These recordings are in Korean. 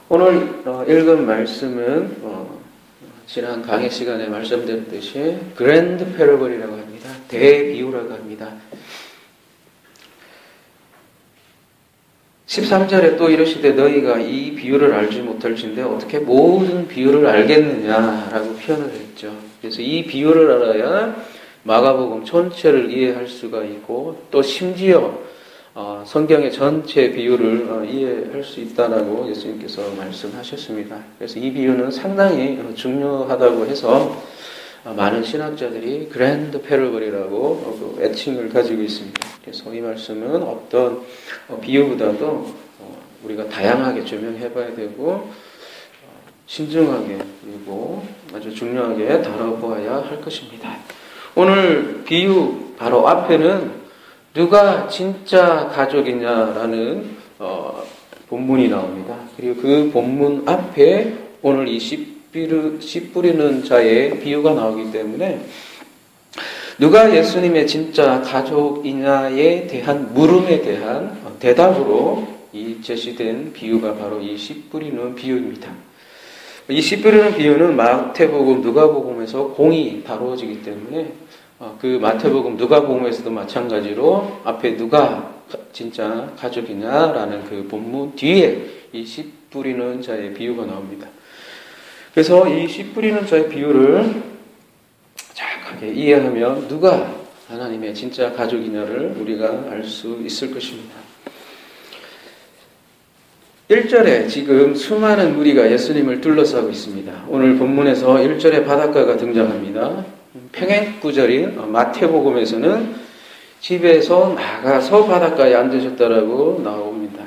오늘 읽은 말씀은 지난 강의 시간에 말씀드렸듯이 그랜드 패러블이라고 합니다. 대비유라고 합니다. 13절에 또 이르시되 너희가 이 비유를 알지 못할진대 어떻게 모든 비유를 알겠느냐라고 표현을 했죠. 그래서 이 비유를 알아야 마가복음 전체를 이해할 수가 있고 또 심지어 성경의 전체 비유를 이해할 수 있다라고 예수님께서 말씀하셨습니다. 그래서 이 비유는 상당히 중요하다고 해서 많은 신학자들이 그랜드 패러블이라고 애칭을 가지고 있습니다. 그래서 이 말씀은 어떤 비유보다도 우리가 다양하게 조명해 봐야 되고 신중하게 그리고 아주 중요하게 다뤄보아야 할 것입니다. 오늘 비유 바로 앞에는 누가 진짜 가족이냐라는 본문이 나옵니다. 그리고 그 본문 앞에 오늘 이 씨 뿌리는 자의 비유가 나오기 때문에 누가 예수님의 진짜 가족이냐에 대한 물음에 대한 대답으로 이 제시된 비유가 바로 이 씨 뿌리는 비유입니다. 이 씨 뿌리는 비유는 마태복음, 누가복음에서 공이 다루어지기 때문에 그 마태복음, 누가복음에서도 마찬가지로 앞에 누가 진짜 가족이냐라는 그 본문 뒤에 이 씨 뿌리는 자의 비유가 나옵니다. 그래서 이 씨 뿌리는 자의 비유를 정확하게 이해하면 누가 하나님의 진짜 가족이냐를 우리가 알 수 있을 것입니다. 1절에 지금 수많은 무리가 예수님을 둘러싸고 있습니다. 오늘 본문에서 1절에 바닷가가 등장합니다. 평행 구절인 마태복음에서는 집에서 나가서 바닷가에 앉으셨다라고 나옵니다.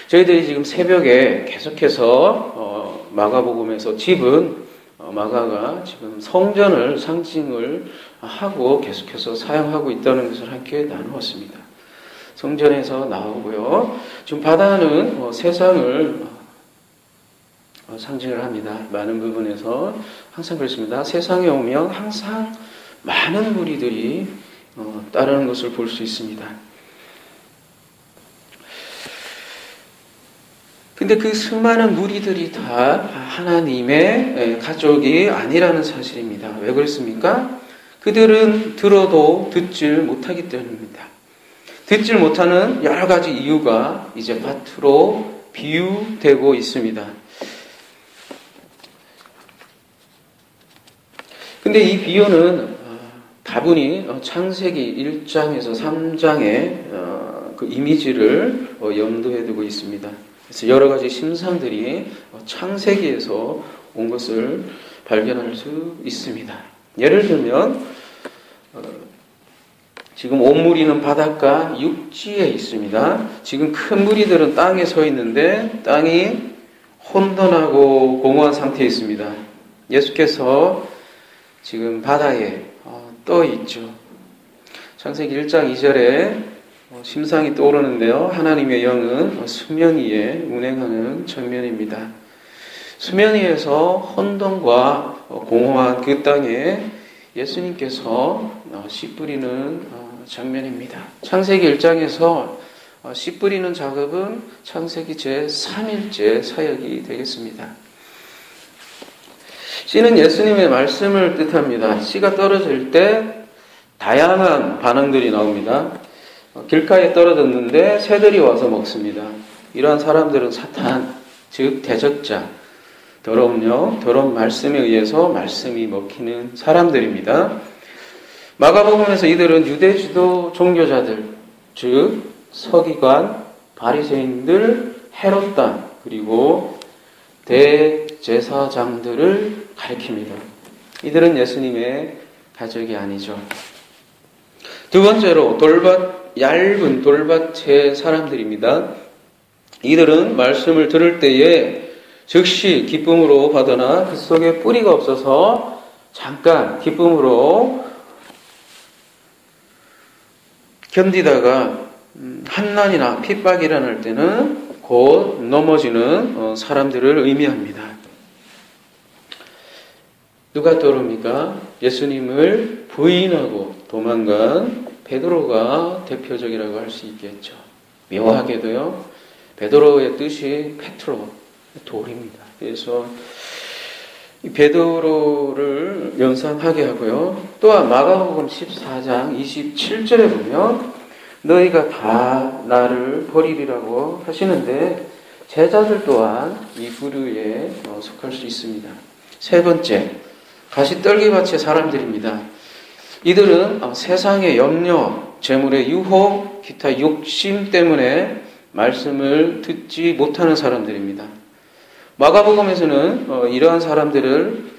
저희들이 지금 새벽에 계속해서 마가복음에서 집은 마가가 지금 성전을 상징을 하고 계속해서 사용하고 있다는 것을 함께 나누었습니다. 성전에서 나오고요. 지금 바다는 세상을 상징을 합니다. 많은 부분에서 항상 그렇습니다. 세상에 오면 항상 많은 무리들이 따르는 것을 볼 수 있습니다. 근데 그 수많은 무리들이 다 하나님의 가족이 아니라는 사실입니다. 왜 그렇습니까? 그들은 들어도 듣질 못하기 때문입니다. 듣질 못하는 여러 가지 이유가 이제 밭으로 비유되고 있습니다. 근데 이 비유는 다분히 창세기 1장에서 3장의 그 이미지를 염두에 두고 있습니다. 그래서 여러 가지 심상들이 창세기에서 온 것을 발견할 수 있습니다. 예를 들면 지금 온 무리는 바닷가 육지에 있습니다. 지금 큰 무리들은 땅에 서 있는데 땅이 혼돈하고 공허한 상태에 있습니다. 예수께서 지금 바다에 떠 있죠. 창세기 1장 2절에 심상이 떠오르는데요. 하나님의 영은 수면 위에 운행하는 장면입니다. 수면 위에서 혼돈과 공허한 그 땅에 예수님께서 씨 뿌리는 장면입니다. 창세기 1장에서 씨 뿌리는 작업은 창세기 제3일째 사역이 되겠습니다. 씨는 예수님의 말씀을 뜻합니다. 씨가 떨어질 때 다양한 반응들이 나옵니다. 길가에 떨어졌는데 새들이 와서 먹습니다. 이러한 사람들은 사탄, 즉 대적자, 더러운 영, 더러운 말씀에 의해서 말씀이 먹히는 사람들입니다. 마가복음에서 이들은 유대지도 종교자들, 즉 서기관, 바리새인들, 헤롯당, 그리고 대제사장들을 가리킵니다. 이들은 예수님의 가족이 아니죠. 두 번째로 얇은 돌밭의 사람들입니다. 이들은 말씀을 들을 때에 즉시 기쁨으로 받으나 그 속에 뿌리가 없어서 잠깐 기쁨으로 견디다가 환난이나 핍박이 일어날 때는 곧 넘어지는 사람들을 의미합니다. 누가 떠오릅니까? 예수님을 부인하고 도망간 베드로가 대표적이라고 할 수 있겠죠. 묘하게도요. 베드로의 뜻이 페트로, 돌입니다. 그래서 이 베드로를 연상하게 하고요. 또한 마가복음 14장 27절에 보면 너희가 다 나를 버리리라고 하시는데 제자들 또한 이 부류에 속할 수 있습니다. 세 번째, 가시떨기밭의 사람들입니다. 이들은 세상의 염려, 재물의 유혹, 기타 욕심 때문에 말씀을 듣지 못하는 사람들입니다. 마가복음에서는 이러한 사람들은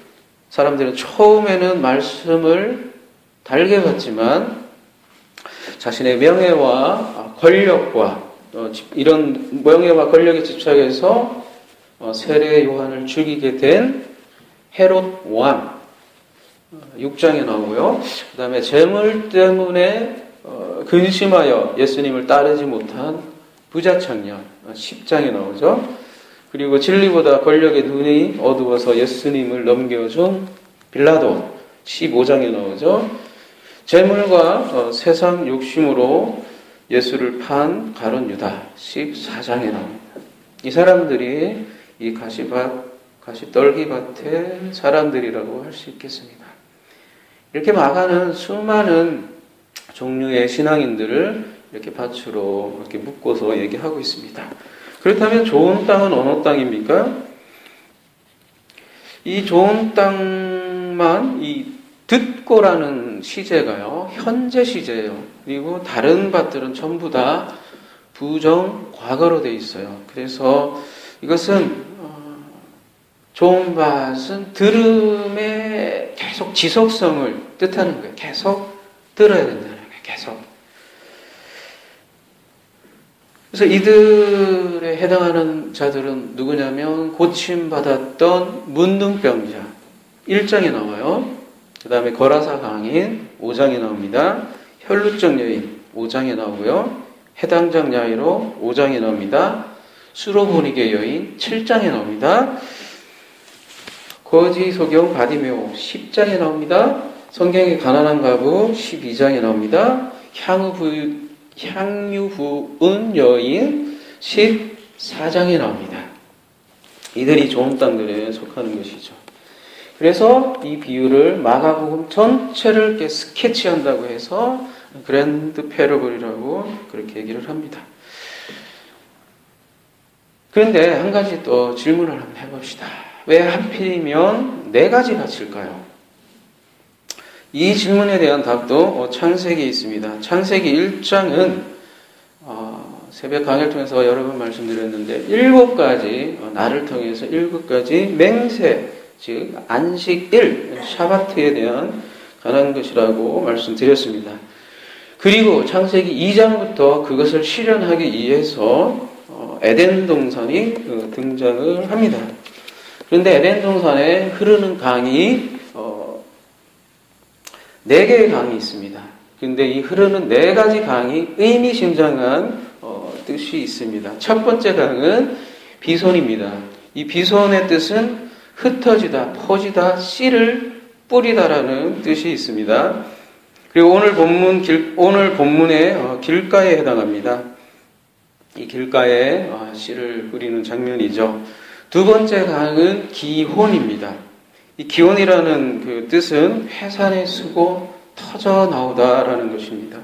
처음에는 말씀을 달게 받지만 자신의 명예와 권력과 이런 명예와 권력에 집착해서 세례 요한을 죽이게 된 헤롯 왕 6장에 나오고요. 그 다음에 재물 때문에 근심하여 예수님을 따르지 못한 부자 청년 10장에 나오죠. 그리고 진리보다 권력의 눈이 어두워서 예수님을 넘겨준 빌라도 15장에 나오죠. 재물과 세상 욕심으로 예수를 판 가룟 유다 14장에 나옵니다. 이 사람들이 이 가시떨기밭의 사람들이라고 할 수 있겠습니다. 이렇게 마가는 수많은 종류의 신앙인들을 이렇게 밭으로 이렇게 묶어서 얘기하고 있습니다. 그렇다면 좋은 땅은 어느 땅입니까? 이 좋은 땅만 이 듣고라는 시제가요, 현재 시제예요. 그리고 다른 밭들은 전부 다 부정 과거로 되어 있어요. 그래서 이것은 좋은 밭은 들음의 계속 지속성을 뜻하는 거예요. 계속 들어야 된다는 거예요. 계속. 그래서 이들에 해당하는 자들은 누구냐면 고침받았던 문둥병자 1장에 나와요. 그 다음에 거라사 강인 5장에 나옵니다. 혈루증 여인 5장에 나오고요. 해당장 야이로 5장에 나옵니다. 수로보니게 여인 7장에 나옵니다. 거지 소경 바디메오 10장에 나옵니다. 성경의 가난한 과부 12장에 나옵니다. 향유부은 여인 14장에 나옵니다. 이들이 좋은 땅들에 속하는 것이죠. 그래서 이 비유를 마가복음 전체를 이렇게 스케치한다고 해서 그랜드 패러블이라고 그렇게 얘기를 합니다. 그런데 한 가지 또 질문을 한번 해봅시다. 왜 하필이면 4가지 밭일까요? 이 질문에 대한 답도 창세기에 있습니다. 창세기 1장은 새벽 강의를 통해서 여러 번 말씀드렸는데 7가지 날을 통해서 7가지 맹세, 즉 안식일, 샤바트에 대한 관한 것이라고 말씀드렸습니다. 그리고 창세기 2장부터 그것을 실현하기 위해서 에덴 동산이 등장을 합니다. 그런데 에덴 동산에 흐르는 강이 4개의 강이 있습니다. 그런데 이 흐르는 4가지 강이 의미심장한 뜻이 있습니다. 첫 번째 강은 비손입니다. 이 비손의 뜻은 흩어지다, 퍼지다, 씨를 뿌리다라는 뜻이 있습니다. 그리고 오늘 본문의 길가에 해당합니다. 이 길가에 씨를 뿌리는 장면이죠. 두 번째 강은 기혼입니다. 이 기혼이라는 그 뜻은 해산에 쓰고 터져 나오다라는 것입니다.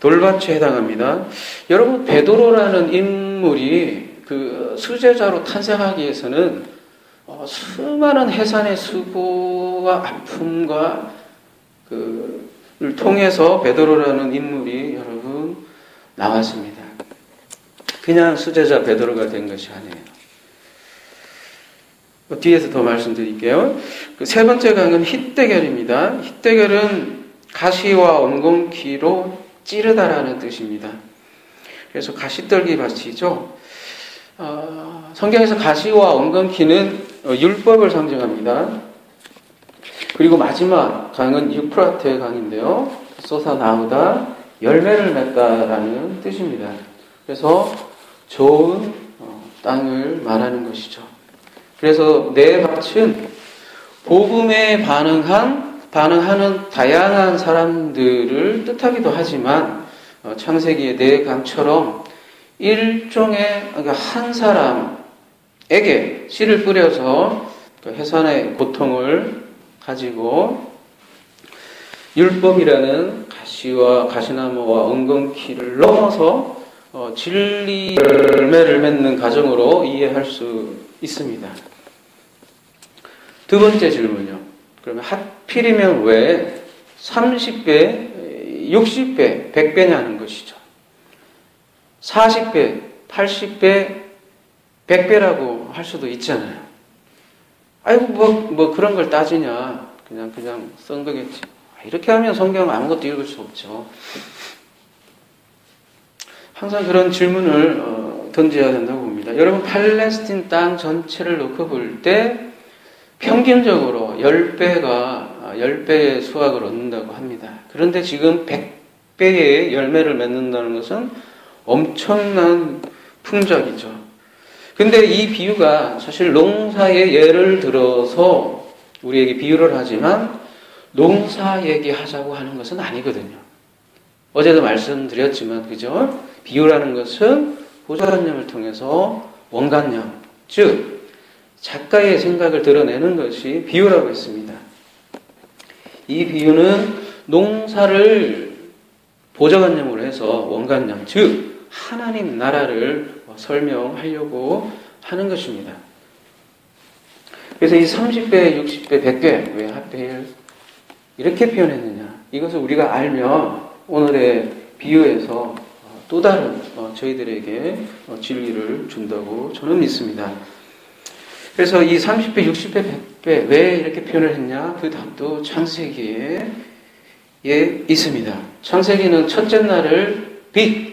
돌밭에 해당합니다. 여러분, 베드로라는 인물이 그 수제자로 탄생하기 위해서는 수많은 해산의 수고와 아픔과 그를 통해서 베드로라는 인물이 여러분 나왔습니다. 그냥 수제자 베드로가 된 것이 아니에요. 뒤에서 더 말씀드릴게요. 그 세 번째 강은 힛대결입니다. 힛대결은 가시와 엉겅퀴로 찌르다라는 뜻입니다. 그래서 가시떨기 밭이죠. 성경에서 가시와 엉겅퀴는 율법을 상징합니다. 그리고 마지막 강은 유프라테 강인데요. 솟아나오다, 열매를 맺다라는 뜻입니다. 그래서 좋은 땅을 말하는 것이죠. 그래서 네 밭은 복음에 반응하는 다양한 사람들을 뜻하기도 하지만 창세기의 네 강처럼 일종의 한 사람, 씨를 뿌려서 그 해산의 고통을 가지고 율법이라는 가시와 가시나무와 엉겅퀴를 넘어서 진리 열매를 맺는 과정으로 이해할 수 있습니다. 두 번째 질문요. 그러면 하필이면 왜 30배, 60배, 100배냐는 것이죠. 40배, 80배, 100배라고 할 수도 있잖아요. 아이고 뭐 그런 걸 따지냐. 그냥 쓴 거겠지. 이렇게 하면 성경 아무것도 읽을 수 없죠. 항상 그런 질문을 던져야 된다고 봅니다. 여러분 팔레스틴 땅 전체를 놓고 볼 때 평균적으로 10배의 수확을 얻는다고 합니다. 그런데 지금 100배의 열매를 맺는다는 것은 엄청난 풍작이죠. 근데 이 비유가 사실 농사의 예를 들어서 우리에게 비유를 하지만 농사 얘기하자고 하는 것은 아니거든요. 어제도 말씀드렸지만, 그죠? 비유라는 것은 보좌관념을 통해서 원관념, 즉 작가의 생각을 드러내는 것이 비유라고 했습니다. 이 비유는 농사를 보좌관념으로 해서 원관념, 즉 하나님 나라를 설명하려고 하는 것입니다. 그래서 이 30배, 60배, 100배 왜 하필 이렇게 표현했느냐? 이것을 우리가 알면 오늘의 비유에서 또 다른 저희들에게 진리를 준다고 저는 믿습니다. 그래서 이 30배, 60배, 100배 왜 이렇게 표현을 했냐? 그 답도 창세기에 있습니다. 창세기는 첫째 날을 빛,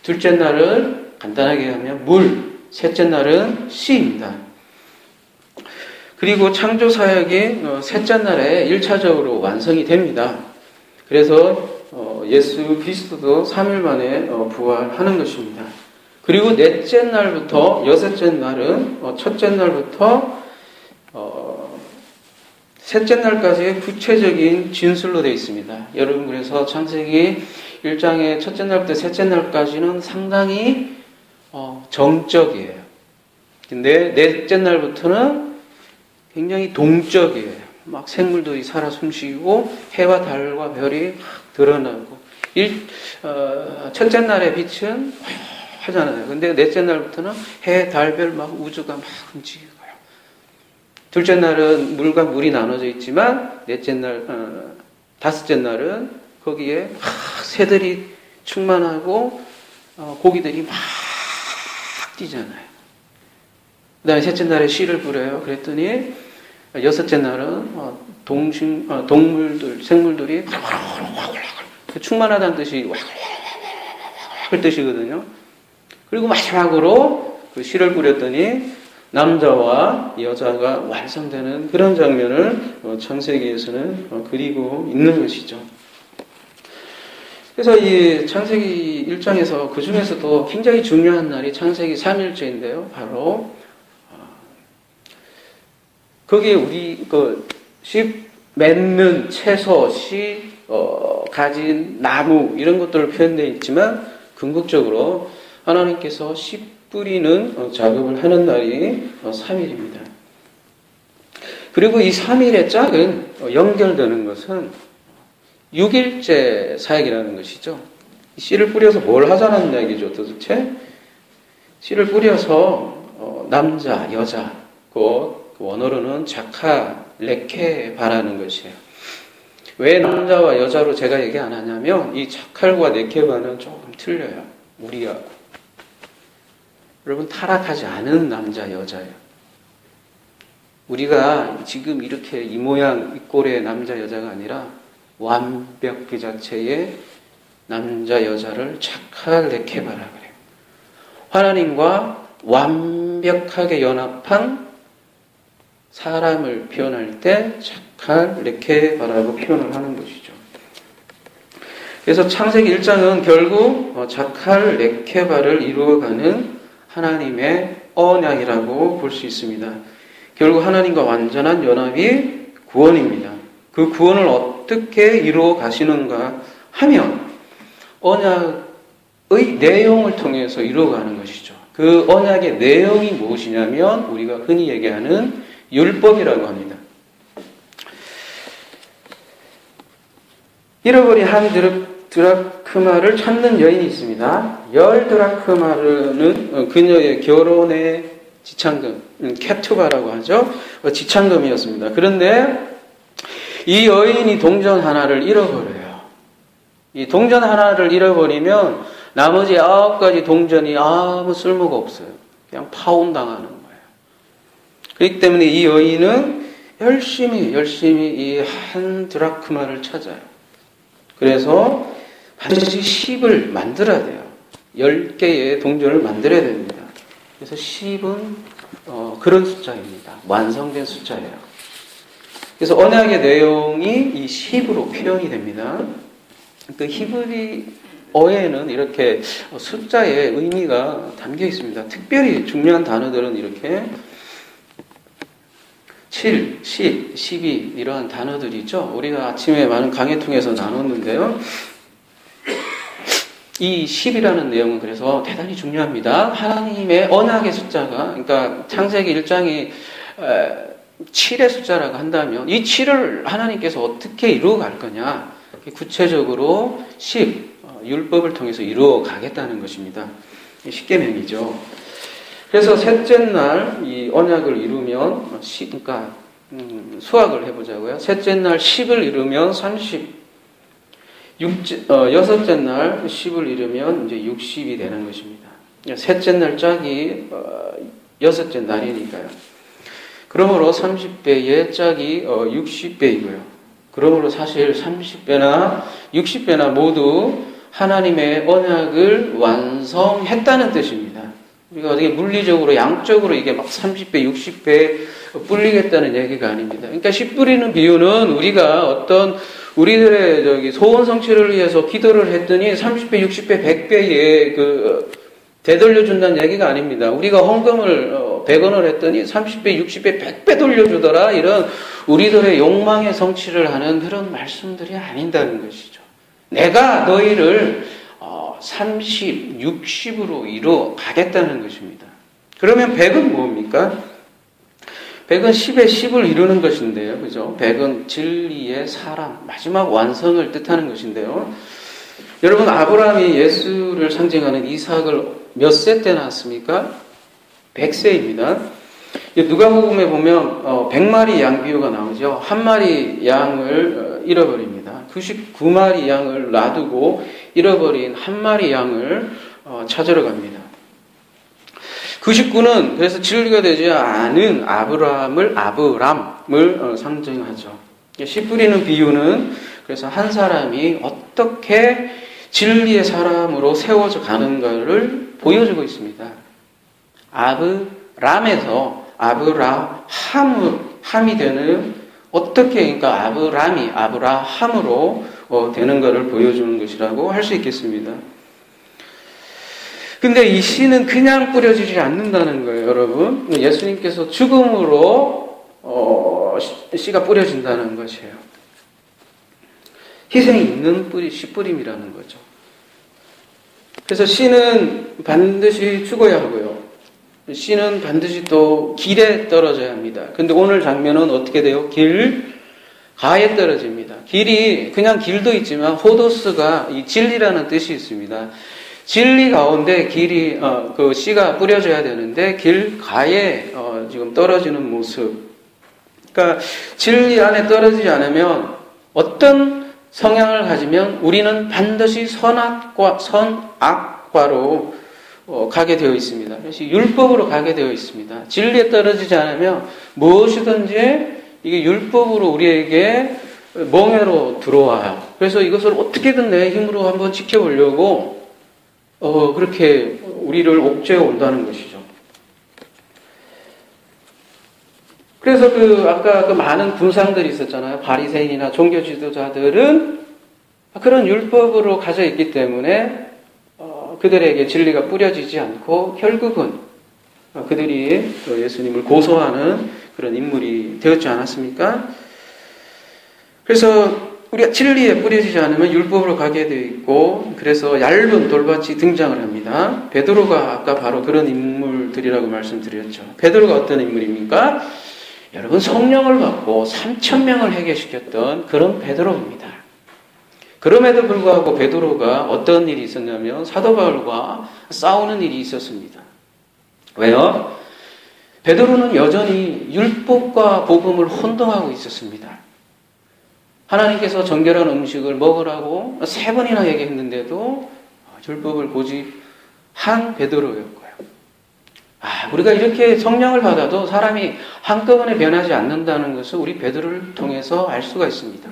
둘째 날을 간단하게 하면 물, 셋째 날은 씨입니다. 그리고 창조 사역이 셋째 날에 1차적으로 완성이 됩니다. 그래서 예수 그리스도도 3일 만에 부활하는 것입니다. 그리고 넷째 날부터 여섯째 날은 첫째 날부터 셋째 날까지의 구체적인 진술로 되어 있습니다. 여러분 그래서 창세기 1장의 첫째 날부터 셋째 날까지는 상당히 정적이에요. 근데 넷째 날부터는 굉장히 동적이에요. 막 생물들이 살아 숨쉬고 해와 달과 별이 드러나고 첫째 날의 빛은 하잖아요. 근데 넷째 날부터는 해, 달, 별 막 우주가 막 움직이고요. 둘째 날은 물과 물이 나눠져 있지만 넷째 날, 다섯째 날은 거기에 막 새들이 충만하고 고기들이 막 뛰잖아요. 그 다음에 셋째 날에 씨를 뿌려요. 그랬더니 여섯째 날은 동물들, 생물들이 충만하다는 뜻이 그 뜻이거든요. 그리고 마지막으로 그 씨를 뿌렸더니 남자와 여자가 완성되는 그런 장면을 창세기에서는 그리고 있는 것이죠. 그래서 이 창세기 1장에서 그 중에서도 굉장히 중요한 날이 창세기 3일째인데요. 바로 거기에 우리 씨 맺는 채소, 씨 가진 나무 이런 것들을 표현되어 있지만 궁극적으로 하나님께서 씨 뿌리는 작업을 하는 날이 3일입니다. 그리고 이 3일의 짝은 연결되는 것은 6일째 사역이라는 것이죠. 씨를 뿌려서 뭘 하자는 이야기죠, 도대체? 씨를 뿌려서 남자, 여자, 그 원어로는 자카, 레케 바라는 것이에요. 왜 남자와 여자로 제가 얘기 안 하냐면 이 자칼과 네케바는 조금 틀려요. 우리하고. 여러분 타락하지 않은 남자, 여자예요. 우리가 지금 이렇게 이 모양, 이 꼴의 남자, 여자가 아니라 완벽 그 자체의 남자, 여자를 자칼, 네케바라 그래요. 하나님과 완벽하게 연합한 사람을 표현할 때 자칼, 네케바라고 표현을 하는 것이죠. 그래서 창세기 1장은 결국 자칼, 네케바를 이루어가는 하나님의 언약이라고 볼 수 있습니다. 결국 하나님과 완전한 연합이 구원입니다. 그 구원을 어떻게 이루어 가시는가 하면 언약의 내용을 통해서 이루어가는 것이죠. 그 언약의 내용이 무엇이냐면 우리가 흔히 얘기하는 율법이라고 합니다. 잃어버린 한 드라크마를 찾는 여인이 있습니다. 10드라크마는 그녀의 결혼의 지참금, 케투바라고 하죠. 지참금이었습니다. 그런데 이 여인이 동전 하나를 잃어버려요. 이 동전 하나를 잃어버리면 나머지 9가지 동전이 아무 쓸모가 없어요. 그냥 파혼당하는 거예요. 그렇기 때문에 이 여인은 열심히 이 한 드라크마를 찾아요. 그래서 반드시 10을 만들어야 돼요. 10개의 동전을 만들어야 됩니다. 그래서 10은 그런 숫자입니다. 완성된 숫자예요. 그래서 언약의 내용이 이 10으로 표현이 됩니다. 그 히브리어에는 이렇게 숫자의 의미가 담겨 있습니다. 특별히 중요한 단어들은 이렇게 7, 10, 12 이러한 단어들이 있죠. 우리가 아침에 많은 강의 통해서 나눴는데요. 이 10이라는 내용은 그래서 대단히 중요합니다. 하나님의 언약의 숫자가, 그러니까 창세기 1장이 7의 숫자라고 한다면 이 7을 하나님께서 어떻게 이루어 갈 거냐. 구체적으로 10, 율법을 통해서 이루어 가겠다는 것입니다. 십계명이죠. 그래서 셋째 날 이 언약을 이루면 그러니까 수학을 해보자고요. 셋째 날 10을 이루면 30, 여섯째 날 10을 이루면 이제 60이 되는 것입니다. 셋째 날 짝이 여섯째 날이니까요. 그러므로 30배의 짝이 60배이고요. 그러므로 사실 30배나 60배나 모두 하나님의 언약을 완성했다는 뜻입니다. 우리가 어떻게 물리적으로 양적으로 이게 막 30배, 60배 불리겠다는 얘기가 아닙니다. 그러니까 10 뿌리는 비유는 우리가 어떤 우리들의 소원 성취를 위해서 기도를 했더니 30배, 60배, 100배에 되돌려준다는 얘기가 아닙니다. 우리가 헌금을 100원을 했더니 30배, 60배, 100배 돌려주더라. 이런 우리들의 욕망의 성취를 하는 그런 말씀들이 아닌다는 것이죠. 내가 너희를 30, 60으로 이루어 가겠다는 것입니다. 그러면 100은 뭡니까? 100은 10의 10을 이루는 것인데요. 그죠? 100은 진리의 사람, 마지막 완성을 뜻하는 것인데요. 여러분, 아브라함이 예수를 상징하는 이삭을 몇 세 때 낳았습니까? 100세입니다. 누가복음에 보면 100마리 양 비유가 나오죠. 한 마리 양을 잃어버립니다. 99마리 양을 놔두고 잃어버린 한 마리 양을 찾으러 갑니다. 99는 그래서 진리가 되지 않은 아브람을 상징하죠. 10 뿌리는 비유는 그래서 한 사람이 어떻게 진리의 사람으로 세워져 가는가를 보여주고 있습니다. 아브람에서 아브라함이 되는 어떻게 그러니까 아브라함으로 되는 것을 보여주는 것이라고 할 수 있겠습니다. 근데 이 씨는 그냥 뿌려지지 않는다는 거예요, 여러분. 예수님께서 죽음으로 씨가 뿌려진다는 것이에요. 희생이 있는 씨 뿌림이라는 거죠. 그래서 씨는 반드시 죽어야 하고요. 씨는 반드시 또 길에 떨어져야 합니다. 근데 오늘 장면은 어떻게 돼요? 가에 떨어집니다. 길이 그냥 길도 있지만 호도스가 이 진리라는 뜻이 있습니다. 진리 가운데 길이 그 씨가 뿌려져야 되는데 가에 지금 떨어지는 모습. 그러니까 진리 안에 떨어지지 않으면 어떤 성향을 가지면 우리는 반드시 선악과로 가게 되어 있습니다. 그래서 율법으로 가게 되어 있습니다. 진리에 떨어지지 않으면 무엇이든지 이게 율법으로 우리에게 멍해로 들어와요. 그래서 이것을 어떻게든 내 힘으로 한번 지켜보려고 그렇게 우리를 옥죄어 온다는 것이죠. 그래서 아까 많은 군상들이 있었잖아요. 바리새인이나 종교 지도자들은 그런 율법으로 가져 있기 때문에 그들에게 진리가 뿌려지지 않고 결국은 그들이 예수님을 고소하는 그런 인물이 되었지 않았습니까? 그래서 우리가 진리에 뿌려지지 않으면 율법으로 가게 되어 있고, 그래서 얇은 돌밭이 등장을 합니다. 베드로가 아까 바로 그런 인물들이라고 말씀드렸죠. 베드로가 어떤 인물입니까? 여러분, 성령을 받고 3,000명을 해결시켰던 그런 베드로입니다. 그럼에도 불구하고 베드로가 어떤 일이 있었냐면 사도 바울과 싸우는 일이 있었습니다. 왜요? 베드로는 여전히 율법과 복음을 혼동하고 있었습니다. 하나님께서 정결한 음식을 먹으라고 3번이나 얘기했는데도 율법을 고집한 베드로였고요. 우리가 이렇게 성령을 받아도 사람이 한꺼번에 변하지 않는다는 것을 우리 베드로를 통해서 알 수가 있습니다.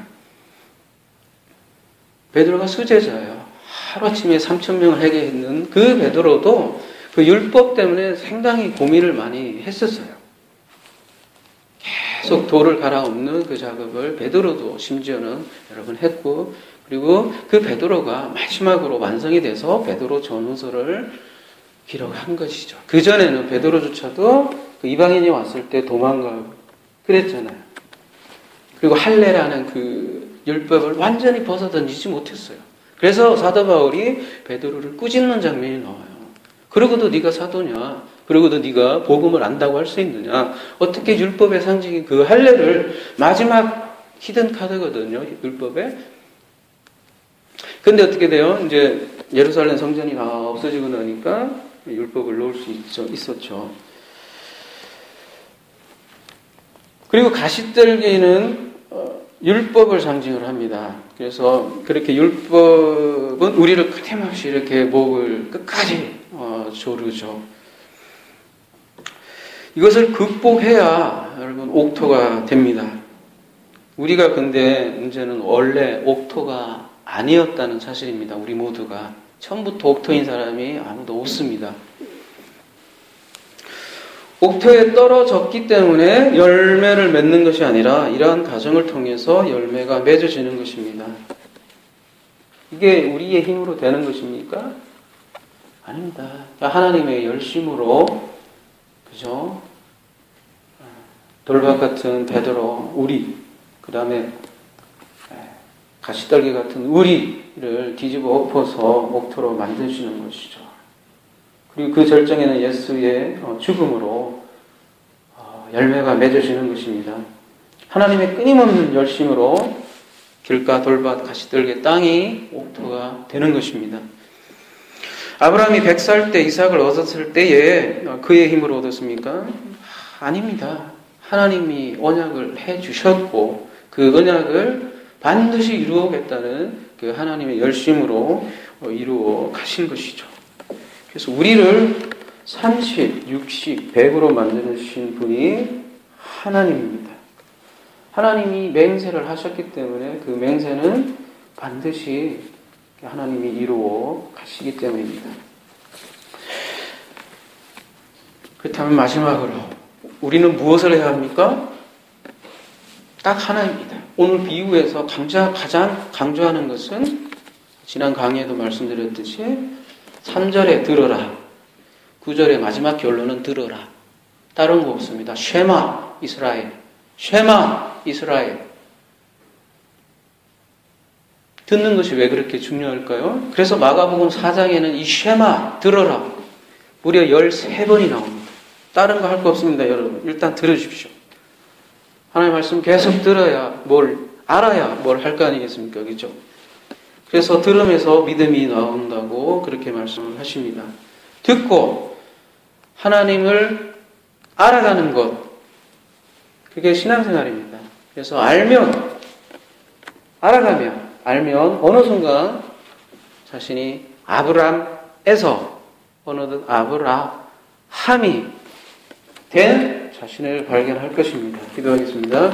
베드로가 수제자예요. 하루아침에 3,000명을 해결했는 그 베드로도 그 율법 때문에 상당히 고민을 많이 했었어요. 계속 돌을 갈아엎는 그 작업을 베드로도 심지어는 여러분 했고, 그리고 그 베드로가 마지막으로 완성이 돼서 베드로 전후서를 기록한 것이죠. 그전에는 베드로조차도 그 이방인이 왔을 때 도망가고 그랬잖아요. 그리고 할례라는 그 율법을 완전히 벗어던지지 못했어요. 그래서 사도 바울이 베드로를 꾸짖는 장면이 나와요. 그러고도 네가 사도냐? 그러고도 네가 복음을 안다고 할 수 있느냐? 어떻게 율법의 상징인 그 할례를, 마지막 히든 카드거든요, 율법에. 근데 어떻게 돼요? 이제 예루살렘 성전이 다 없어지고 나니까 율법을 놓을 수 있었죠. 그리고 가시떨기는 율법을 상징을 합니다. 그래서 그렇게 율법은 우리를 끊임없이 이렇게 목을 끝까지 조르죠. 이것을 극복해야 여러분 옥토가 됩니다. 우리가 근데 문제는 원래 옥토가 아니었다는 사실입니다. 우리 모두가 처음부터 옥토인 사람이 아무도 없습니다. 옥토에 떨어졌기 때문에 열매를 맺는 것이 아니라 이러한 과정을 통해서 열매가 맺어지는 것입니다. 이게 우리의 힘으로 되는 것입니까? 아닙니다. 하나님의 열심으로, 그죠? 돌밭 같은 베드로, 우리, 그 다음에 가시떨기 같은 우리를 뒤집어 엎어서 옥토로 만드시는 것이죠. 그리고 그 절정에는 예수의 죽음으로 열매가 맺어지는 것입니다. 하나님의 끊임없는 열심으로 길가, 돌밭, 가시떨기 땅이 옥토가 되는 것입니다. 아브라함이 100살 때 이삭을 얻었을 때에 그의 힘으로 얻었습니까? 아닙니다. 하나님이 언약을 해주셨고 그 언약을 반드시 이루어오겠다는 그 하나님의 열심으로 이루어 가신 것이죠. 그래서 우리를 30, 60, 100으로 만드신 분이 하나님입니다. 하나님이 맹세를 하셨기 때문에 그 맹세는 반드시 하나님이 이루어 가시기 때문입니다. 그렇다면 마지막으로 우리는 무엇을 해야 합니까? 딱 하나입니다. 오늘 비유에서 가장 강조하는 것은 지난 강의에도 말씀드렸듯이 3절에 들어라, 9절의 마지막 결론은 들어라. 다른 거 없습니다. 쉐마 이스라엘, 쉐마 이스라엘. 듣는 것이 왜 그렇게 중요할까요? 그래서 마가복음 4장에는 이 쉐마, 들어라, 무려 13번이 나옵니다. 다른 거 할 거 없습니다, 여러분. 일단 들으십시오. 하나님의 말씀 계속 들어야 알아야 뭘 할 거 아니겠습니까? 그죠? 그래서 들으면서 믿음이 나온다고 그렇게 말씀을 하십니다. 듣고 하나님을 알아가는 것, 그게 신앙생활입니다. 그래서 알면 어느 순간 자신이 아브람에서 어느덧 아브라함이 된 자신을 발견할 것입니다. 기도하겠습니다.